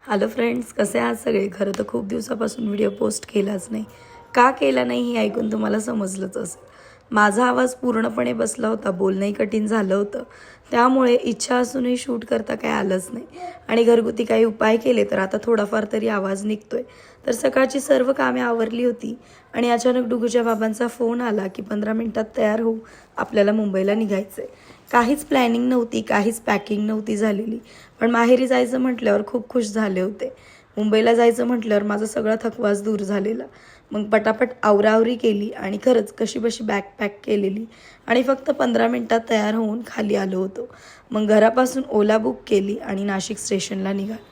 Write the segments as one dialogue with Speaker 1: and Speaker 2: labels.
Speaker 1: Hello friends, कसे आहात सगळे? खरं तर खूप दिवसापासून व्हिडिओ पोस्ट केलाच नाही. का केला नाही हे ऐकून तुम्हाला समजलंच असेल. माझा आवाज पूर्णपणे बसला होता, बोलणंही कठीण झालं होतं. त्यामुळे इच्छा असूनही शूट करता काही आलंच नाही आणि घरगुती काही उपाय केले तर आता थोडाफार तरी आवाज निघतोय. तर सकाळची सर्व कामे आवरली होती आणि अचानक डुगूच्या बाबांचा फोन आला की 15 मिनिटात तयार होऊ, आपल्याला मुंबईला निघायचं आहे. काहीच प्लॅनिंग नव्हती, काहीच पॅकिंग नव्हती झालेली, पण माहेरी जायचं म्हटल्यावर खूप खुश झाले होते. मुंबईला जायचं म्हटल्यावर माझा सगळा थकवाच दूर झालेला. मग पटापट आवरावरी केली आणि खरंच कशीबशी बॅग पॅक केलेली आणि फक्त 15 मिनिटात तयार होऊन खाली आलो होतो. मग घरापासून ओला बुक केली आणि नाशिक स्टेशनला निघाली.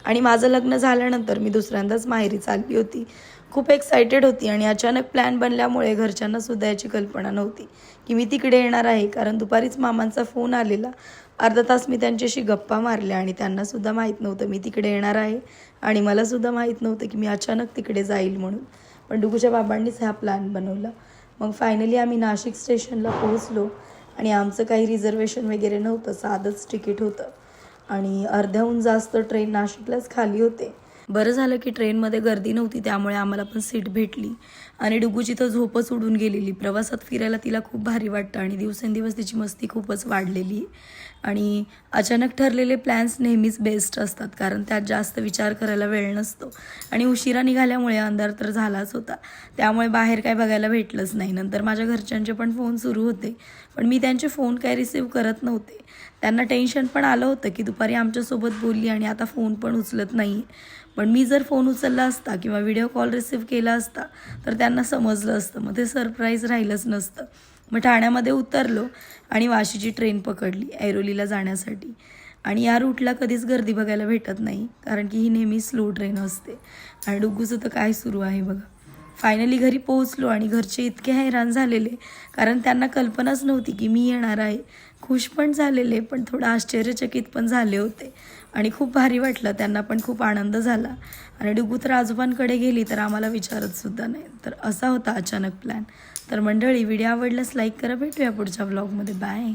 Speaker 1: आणि माझं लग्न झाल्यानंतर मी दुसऱ्यांदाच माहेरी चालली होती. खूप एक्सायटेड होती आणि अचानक प्लॅन बनल्यामुळे घरच्यांना सुद्धा याची कल्पना नव्हती की मी तिकडे येणार आहे. कारण दुपारीच मामांचा फोन आलेला. अर्धा तास मी त्यांच्याशी गप्पा मारल्या आणि त्यांनासुद्धा माहीत नव्हतं मी तिकडे येणार आहे आणि मलासुद्धा माहीत नव्हतं की मी अचानक तिकडे जाईल म्हणून. पण डुगूच्या बाबांनीच हा प्लॅन बनवला. मग फायनली आम्ही नाशिक स्टेशनला पोहोचलो आणि आमचं काही रिझर्वेशन वगैरे नव्हतं, साधंच तिकीट होतं आणि अर्ध्याहून जास्त ट्रेन नाशिकलाच खाली होते. बरं झालं की ट्रेनमध्ये गर्दी नव्हती, त्यामुळे आम्हाला पण सीट भेटली आणि डुगूची तर झोपच उडून गेलेली. प्रवासात फिरायला तिला खूप भारी वाटतं आणि दिवसेंदिवस तिची मस्ती खूपच वाढलेली आणि अचानक ठरलेले प्लॅन्स नेहमीच बेस्ट असतात, कारण त्यात जास्त विचार करायला वेळ नसतो आणि उशिरा निघाल्यामुळे अंधार तर झालाच होता. त्यामुळे बाहेर काय बघायला भेटलंच नाही. नंतर माझ्या घरच्यांचे पण फोन सुरू होते, पण मी त्यांचे फोन काय रिसीव्ह करत नव्हते. त्यांना टेन्शन पण आलं होतं की दुपारी आमच्यासोबत बोलली आणि आता फोन पण उचलत नाही. पण मी जर फोन उचलला असता किंवा व्हिडिओ कॉल रिसीव्ह केला असता तर त्यांना समजलं असतं, मग ते सरप्राईज राहिलंच नसतं. मग ठाण्यामध्ये उतरलो आणि वाशीची ट्रेन पकडली ऐरोलीला जाण्यासाठी. आणि या रूटला कधीच गर्दी बघायला भेटत नाही, कारण की ही नेहमी स्लो ट्रेन असते. आणि डुग्गूचं तर काय सुरू आहे बघा. फायनली घरी पोहोचलो आणि घरचे इतके हैराण झालेले, कारण त्यांना कल्पनाच नव्हती की मी येणार आहे. खुश पण झालेले, पण थोडं आश्चर्यचकित पण झाले होते आणि खूप भारी वाटलं. त्यांना पण खूप आनंद झाला आणि डुगू तर आजोबांकडे गेली तर आम्हाला विचारतसुद्धा नाही. तर असा होता अचानक प्लॅन. तर मंडळी, व्हिडिओ आवडल्यास लाईक करा. भेटूया पुढच्या व्लॉगमध्ये. बाय.